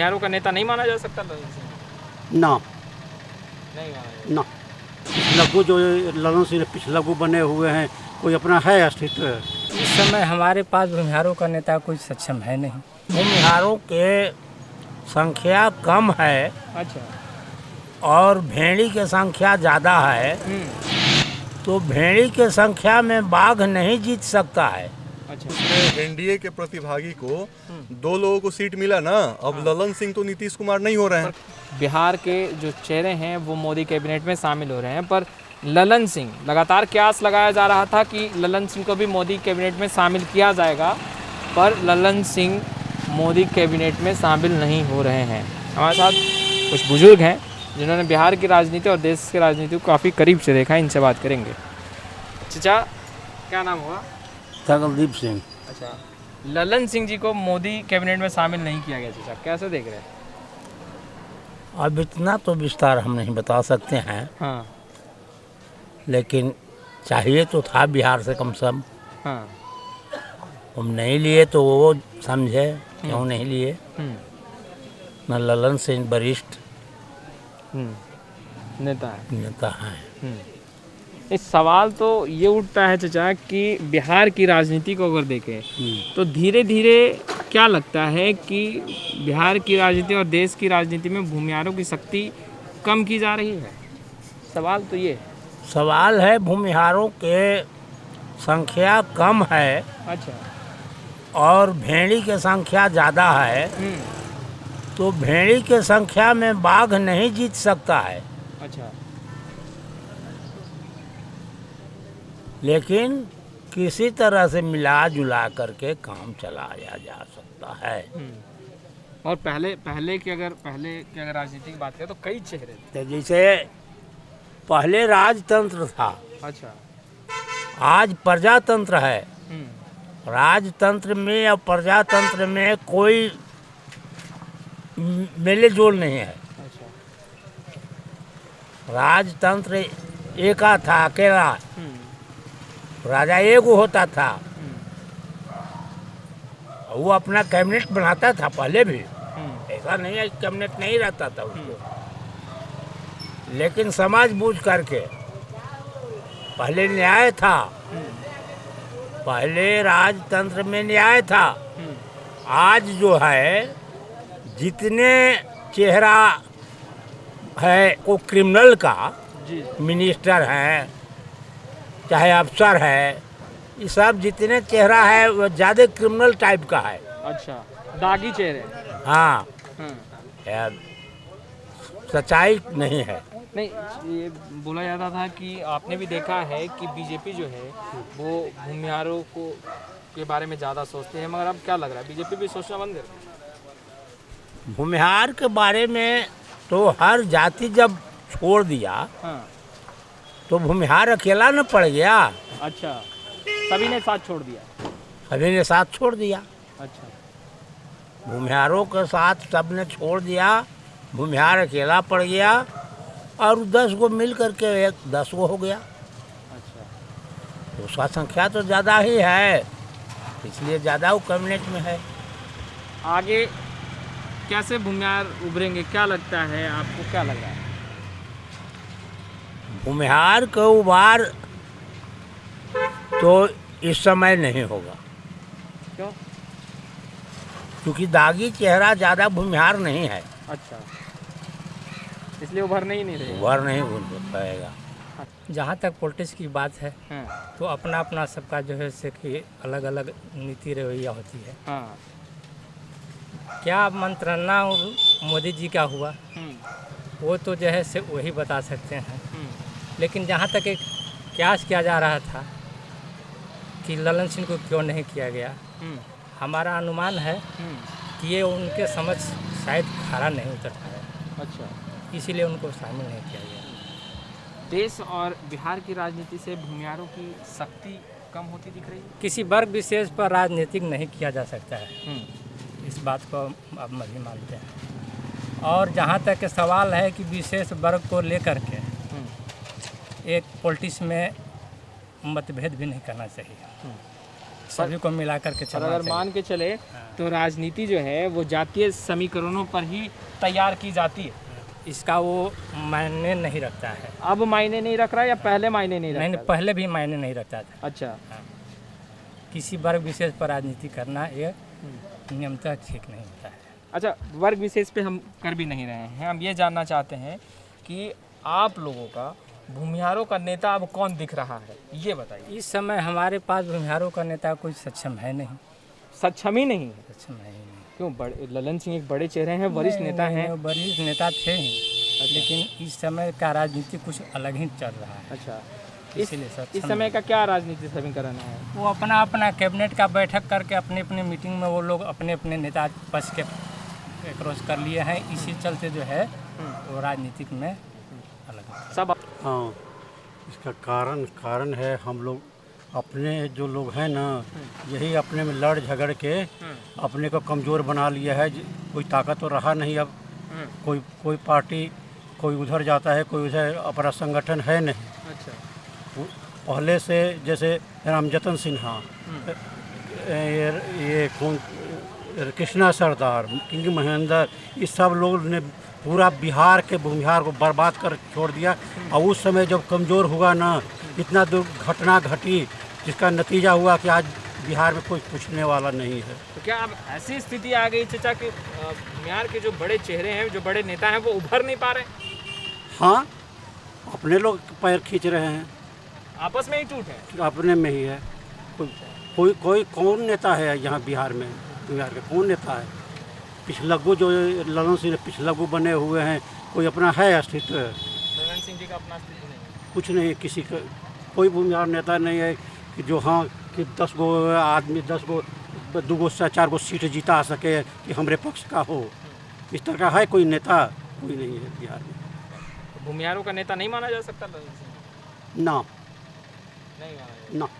भूमिहारों का नेता नहीं माना जा सकता ललन सिंह? ना नहीं माना जा ना लघु जो ललन सिंह पिछले लघु बने हुए हैं, कोई अपना है अस्तित्व? इस समय हमारे पास भूमिहारों का नेता कोई सक्षम है नहीं। भूमिहारों के संख्या कम है सकता। अच्छा। और भेड़ी की संख्या ज़्यादा है, तो भेड़ी के संख्या में बाघ नहीं जीत सकता है। अच्छा। एनडीए के प्रतिभागी को 2 लोगों को सीट मिला ना, अब ललन सिंह तो नीतीश कुमार नहीं हो रहे हैं। बिहार के जो चेहरे हैं वो मोदी कैबिनेट में शामिल हो रहे हैं, पर ललन सिंह लगातार क्यास लगाया जा रहा था कि ललन सिंह को भी मोदी कैबिनेट में शामिल किया जाएगा, पर ललन सिंह मोदी कैबिनेट में शामिल नहीं हो रहे हैं। हमारे साथ कुछ बुजुर्ग हैं जिन्होंने बिहार की राजनीति और देश की राजनीति को काफ़ी करीब से देखा है, इनसे बात करेंगे। चाचा क्या नाम हुआ? सगलदीप सिंह। अच्छा, ललन सिंह जी को मोदी कैबिनेट में शामिल नहीं किया गया, चाचा कैसे देख रहे हैं? अब इतना तो विस्तार हम नहीं बता सकते हैं, हाँ लेकिन चाहिए तो था बिहार से कम से कम। हाँ। हम नहीं लिए तो वो समझे क्यों नहीं लिए। हम्म, न ललन सिंह वरिष्ठ नेता है। नेता हैं। इस सवाल तो ये उठता है चाचा कि बिहार की राजनीति को अगर देखें तो धीरे धीरे क्या लगता है कि बिहार की राजनीति और देश की राजनीति में भूमिहारों की शक्ति कम की जा रही है? सवाल तो ये है। सवाल है भूमिहारों के संख्या कम है अच्छा। और भेड़ी की संख्या ज़्यादा है, तो भेड़ी की संख्या में बाघ नहीं जीत सकता है। अच्छा। लेकिन किसी तरह से मिला जुला करके काम चलाया जा सकता है। और पहले की अगर राजनीति की बात करें तो कई चेहरे थे। तो जैसे पहले राजतंत्र था, अच्छा। आज प्रजातंत्र है। राजतंत्र में और प्रजातंत्र में कोई मेले जोल नहीं है। अच्छा। राजतंत्र एका था, अकेला राजा एगो होता था। वो अपना कैबिनेट बनाता था पहले भी, ऐसा नहीं है कैबिनेट नहीं रहता था उसको, लेकिन समझ बूझ करके पहले न्याय था। पहले राजतंत्र में न्याय था। आज जो है जितने चेहरा है वो क्रिमिनल का, मिनिस्टर है चाहे अफसर है, ये सब जितने चेहरा है वो ज़्यादा क्रिमिनल टाइप का है। अच्छा, दागी चेहरे। हाँ, यार सच्चाई नहीं है। नहीं, ये बोला जाता था कि आपने भी देखा है कि बीजेपी जो है वो भूमिहारों को के बारे में ज़्यादा सोचते हैं, मगर अब क्या लग रहा है बीजेपी भी सोचना बंद कर दी? भूमिहार के बारे में तो हर जाति जब छोड़ दिया, हाँ। तो भूमिहार अकेला न पड़ गया। अच्छा, सभी ने साथ छोड़ दिया। सभी ने साथ छोड़ दिया। अच्छा। भूमिहारों के साथ सब ने छोड़ दिया, भूमिहार अकेला पड़ गया और 10 गो मिल करके 10 गो हो गया। अच्छा। तो उसका संख्या तो ज़्यादा ही है, इसलिए ज़्यादा वो कैबिनेट में है। आगे कैसे भूमिहार उभरेंगे, क्या लगता है आपको, क्या लग रहा है? भूमिहार का उबार तो इस समय नहीं होगा। क्यों? क्योंकि दागी चेहरा ज़्यादा भूमिहार नहीं है। अच्छा, इसलिए उभरने ही नहीं रहे। उभर नहीं उभर पाएगा। जहाँ तक पॉलिटिक्स की बात है हाँ। तो अपना अपना सबका जो है से कि अलग अलग नीति रवैया होती है। हाँ। क्या मंत्रणा मोदी जी का हुआ वो तो जो है से वही बता सकते हैं, लेकिन जहाँ तक एक क्यास किया जा रहा था कि ललन सिंह को क्यों नहीं किया गया, हमारा अनुमान है कि ये उनके समझ शायद खरा नहीं उतर पाया। अच्छा, इसीलिए उनको शामिल नहीं किया गया। देश और बिहार की राजनीति से भूमिहारों की शक्ति कम होती दिख रही है? किसी वर्ग विशेष पर राजनीतिक नहीं किया जा सकता है, इस बात को अब हम भी मानते हैं। और जहाँ तक सवाल है कि विशेष वर्ग को लेकर के एक पॉलिटिक्स में मतभेद भी नहीं करना चाहिए। सभी को मिला करके और चलना अगर चाहिए। मान के चले तो राजनीति जो है वो जातीय समीकरणों पर ही तैयार की जाती है। इसका वो मायने नहीं रखता है। अब मायने नहीं रख रहा है या पहले मायने नहीं नहीं, रखता पहले भी मायने नहीं रखता था। था? अच्छा। किसी वर्ग विशेष पर राजनीति करना ये नियमतः ठीक नहीं होता है। अच्छा, वर्ग विशेष पे हम कर भी नहीं रहे हैं। हम ये जानना चाहते हैं कि आप लोगों का भूमिहारों का नेता अब कौन दिख रहा है, ये बताइए। इस समय हमारे पास भूमिहारों का नेता कोई सक्षम है नहीं। सक्षम ही नहीं है? सक्षम है ही नहीं। क्यों? बड़े ललन सिंह एक बड़े चेहरे हैं, वरिष्ठ नेता हैं। नहीं, वरिष्ठ नेता थे ही, लेकिन इस समय का राजनीति कुछ अलग ही चल रहा है। अच्छा, इसीलिए इस सक्षम समय का क्या राजनीति समीकरण है? वो अपना अपना कैबिनेट का बैठक करके अपने अपने मीटिंग में वो लोग अपने अपने नेता पक्ष के क्रॉस कर लिए हैं। इसी चलते जो है वो राजनीतिक में अलग है। सब हाँ, इसका कारण है हम लोग अपने जो लोग हैं ना, यही अपने में लड़ झगड़ के अपने को कमज़ोर बना लिया है। कोई ताकत तो रहा नहीं अब। कोई पार्टी कोई उधर जाता है, कोई उधर, अपना संगठन है नहीं। अच्छा। पहले से जैसे रामजतन सिन्हा, ये कौन, कृष्णा सरदार, किंग महेंद्र, इस सब लोग ने पूरा बिहार के भूमिहार को बर्बाद कर छोड़ दिया। और उस समय जब कमज़ोर हुआ ना, इतना दुर्घटना घटी जिसका नतीजा हुआ कि आज बिहार में कोई पूछने वाला नहीं है। तो क्या अब ऐसी स्थिति आ गई चाचा कि बिहार के जो बड़े चेहरे हैं, जो बड़े नेता हैं, वो उभर नहीं पा रहे? हाँ, अपने लोग पैर खींच रहे हैं, आपस में ही टूटे। अपने में ही है। कोई कौन नेता है यहाँ बिहार में? बिहार के कौन नेता है? पिछलग्गू जो ललन सिंह पिछलग्गू बने हुए हैं, कोई अपना है अस्तित्व? ललन सिंह जी का अपना अस्तित्व नहीं है। कुछ नहीं, किसी का कोई भूमिहार नेता नहीं है कि जो हाँ कि 10 गो आदमी 10 गो 2 गो से 4 गो सीट जिता सके कि हमरे पक्ष का हो। इस तरह का है कोई नेता? कोई नहीं है बिहार में। तो भूमिहारों का नेता नहीं माना जा सकता ललन सिंह? ना नहीं माना जा ना। सकता।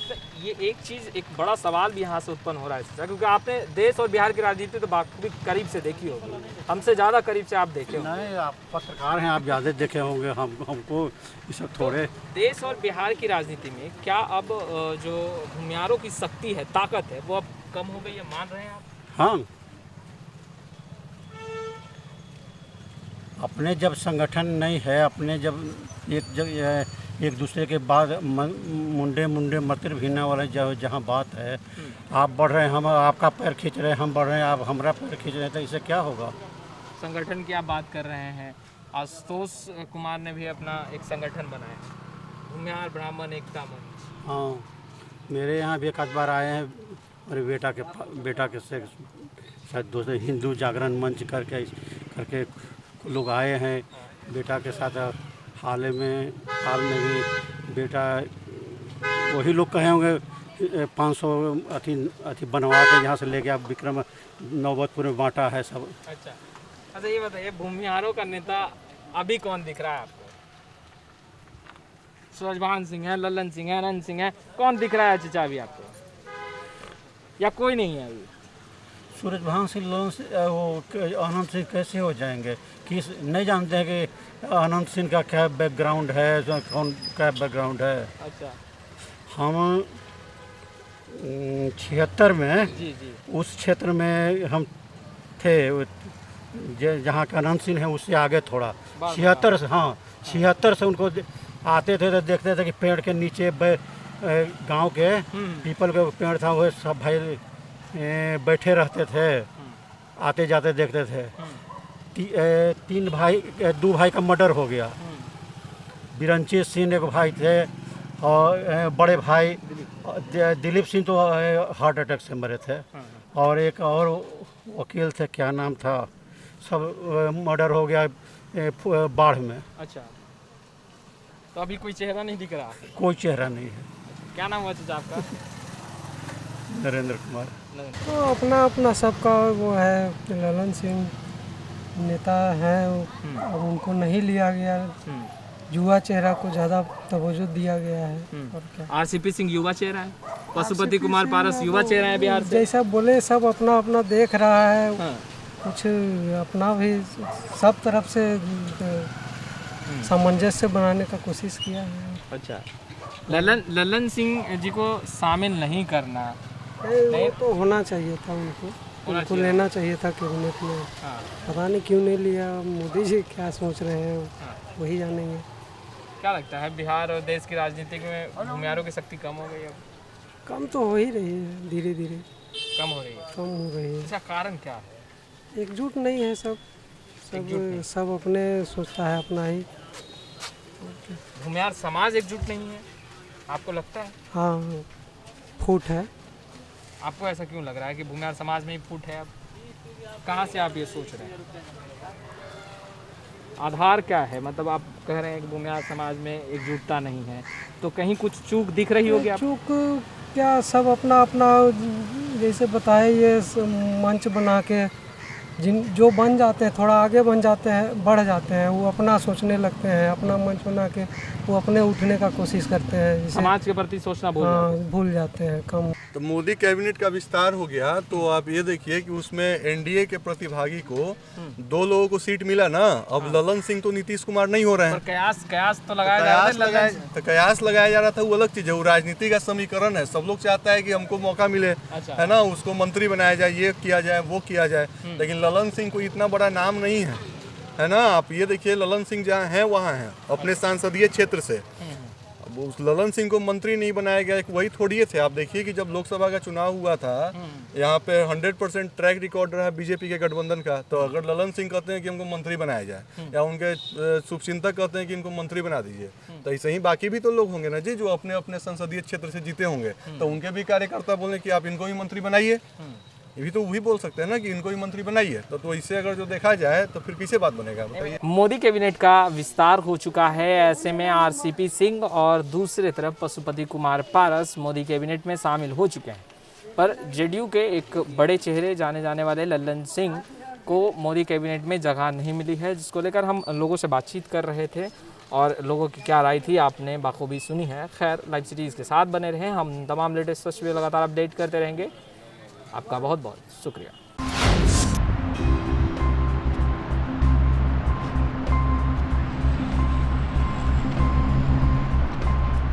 तो ये एक चीज़, एक बड़ा सवाल भी यहाँ से उत्पन्न हो रहा है चाचा, क्योंकि आपने देश और बिहार की राजनीति तो बाकी करीब से देखी होगी, हमसे ज़्यादा करीब से आप देखे होंगे। नहीं, आप पत्रकार हैं, आप ज़्यादा देखे होंगे। हमको ये सब थोड़े। देश और बिहार की राजनीति में क्या अब जो भूमिहारों की शक्ति है, ताकत है, वो अब कम हो गई है, मान रहे हैं आप? हाँ, अपने जब संगठन नहीं है, अपने जब एक दूसरे के बाद मुंडे मतिर भीना वाला जहाँ बात है, आप बढ़ रहे हैं, हम आपका पैर खींच रहे हैं, हम बढ़ रहे हैं, आप हमारा पैर खींच रहे हैं, तो इससे क्या होगा? संगठन की आप बात कर रहे हैं। आशुतोष कुमार ने भी अपना एक संगठन बनाया, भूमिहार ब्राह्मण एकता मंच। हाँ, मेरे यहाँ भी एक आध बार आए हैं, मेरे बेटा के से शायद दूसरे हिंदू जागरण मंच करके लोग आए हैं बेटा के साथ। हाल में भी बेटा, वही लोग कहे होंगे 500 अथी बनवा के यहाँ से लेके आप विक्रम नौबतपुर में बांटा है सब। अच्छा, ये बताइए, भूमिहारों का नेता अभी कौन दिख रहा है आपको? सूरजभान सिंह है, ललन सिंह है, अनंत सिंह है, कौन दिख रहा है चाचा अभी आपको, या कोई नहीं है अभी? सूरजभान सिंह, ललन सिंह, वो अनंत सिंह कैसे हो जाएंगे? किस नहीं जानते हैं कि अनंत सिंह का क्या बैकग्राउंड है, कौन क्या बैकग्राउंड है? अच्छा। हम 76 में जी। उस क्षेत्र में हम थे, जहाँ का अनंत सिंह है उससे आगे थोड़ा 76 से, हाँ 76 से उनको आते थे तो देखते थे कि पेड़ के नीचे गांव के पीपल का पेड़ था, वो सब भाई बैठे रहते थे, आते जाते देखते थे। 2 भाई का मर्डर हो गया। बिरंचित सिंह एक भाई थे, और बड़े भाई दिलीप सिंह तो हार्ट अटैक से मरे थे, और एक और वकील थे, क्या नाम था, सब मर्डर हो गया बाढ़ में। अच्छा, तो अभी कोई चेहरा नहीं दिख रहा? कोई चेहरा नहीं है। क्या नाम हुआ चाचा आपका? नरेंद्र कुमार। तो अपना सबका वो है कि ललन सिंह नेता है, अब उनको नहीं लिया गया, युवा चेहरा को ज़्यादा तवज्जो दिया गया है। और क्या, आरसीपी सिंह युवा चेहरा है, पशुपति कुमार पारस युवा चेहरा है बिहार से। जैसा बोले सब अपना देख रहा है। हाँ। कुछ अपना भी सब तरफ से सामंजस्य बनाने का कोशिश किया है। अच्छा, ललन सिंह जी को शामिल नहीं करना। वो तो होना चाहिए था उनको लेना चाहिए था कैबिनेट में। हाँ। पता नहीं क्यों नहीं लिया। मोदी जी क्या सोच रहे हैं वही जानेंगे। क्या लगता है बिहार और देश की राजनीति में भूमिहारों की शक्ति कम हो गई अब? कम तो हो ही रही है, धीरे धीरे कम हो रही है। कम हो रही है। इसका कारण क्या है? एकजुट नहीं है सब अपने सोचता है अपना ही। भूमिहार समाज एकजुट नहीं है, आपको लगता है? हाँ, फूट है। आपको ऐसा क्यों लग रहा है कि भूमिहार समाज में ही फूट है? अब कहाँ से आप ये सोच रहे हैं? आधार क्या है? मतलब आप कह रहे हैं कि भूमिहार समाज में एकजुटता नहीं है, तो कहीं कुछ चूक दिख रही होगी आपको? चूक क्या, सब अपना अपना जैसे बताए ये मंच बना के जो बन जाते हैं, थोड़ा आगे बन जाते हैं, बढ़ जाते हैं, वो अपना सोचने लगते हैं, अपना मंच बना के वो अपने उठने का कोशिश करते हैं, जैसे समाज के प्रति सोचना भूल जाते हैं कम। तो मोदी कैबिनेट का विस्तार हो गया तो आप ये देखिए कि उसमें एनडीए के प्रतिभागी को 2 लोगों को सीट मिला ना। अब ललन सिंह तो नीतीश कुमार नहीं हो रहे हैं। पर कयास तो लगाया जा रहा है। तो कयास लगाया जा रहा था, वो अलग चीज है, वो राजनीति का समीकरण है। सब लोग चाहता है कि हमको मौका मिले, है ना, उसको मंत्री बनाया जाए, ये किया जाए, वो किया जाए। लेकिन ललन सिंह को इतना बड़ा नाम नहीं है ना। आप ये देखिए ललन सिंह जहाँ हैं वहाँ हैं अपने संसदीय क्षेत्र से। अब उस ललन सिंह को मंत्री नहीं बनाया गया, वही थोड़ी थे। आप देखिए कि जब लोकसभा का चुनाव हुआ था यहाँ पे 100% ट्रैक रिकॉर्ड रहा बीजेपी के गठबंधन का। तो अगर ललन सिंह कहते हैं कि हमको मंत्री बनाया जाए या उनके शुभचिंतक कहते हैं कि इनको मंत्री बना दीजिए, तो ऐसे ही बाकी भी तो लोग होंगे ना जी जो अपने अपने संसदीय क्षेत्र से जीते होंगे। तो उनके भी कार्यकर्ता बोले कि आप इनको ही मंत्री बनाइए। ये भी तो वही बोल सकते हैं ना कि इनको ही मंत्री बनाइए। तो इससे अगर जो देखा जाए तो फिर किसे बात बनेगा बताइए। मोदी कैबिनेट का विस्तार हो चुका है, ऐसे में आरसीपी सिंह और दूसरे तरफ पशुपति कुमार पारस मोदी कैबिनेट में शामिल हो चुके हैं। पर जेडीयू के एक बड़े चेहरे जाने जाने वाले ललन सिंह को मोदी कैबिनेट में जगह नहीं मिली है, जिसको लेकर हम लोगों से बातचीत कर रहे थे और लोगों की क्या राय थी आपने बाखूबी सुनी है। खैर, लाइव सीरीज़ के साथ बने रहें, हम तमाम लेटेस्ट तस्वीरें लगातार अपडेट करते रहेंगे। आपका बहुत बहुत शुक्रिया।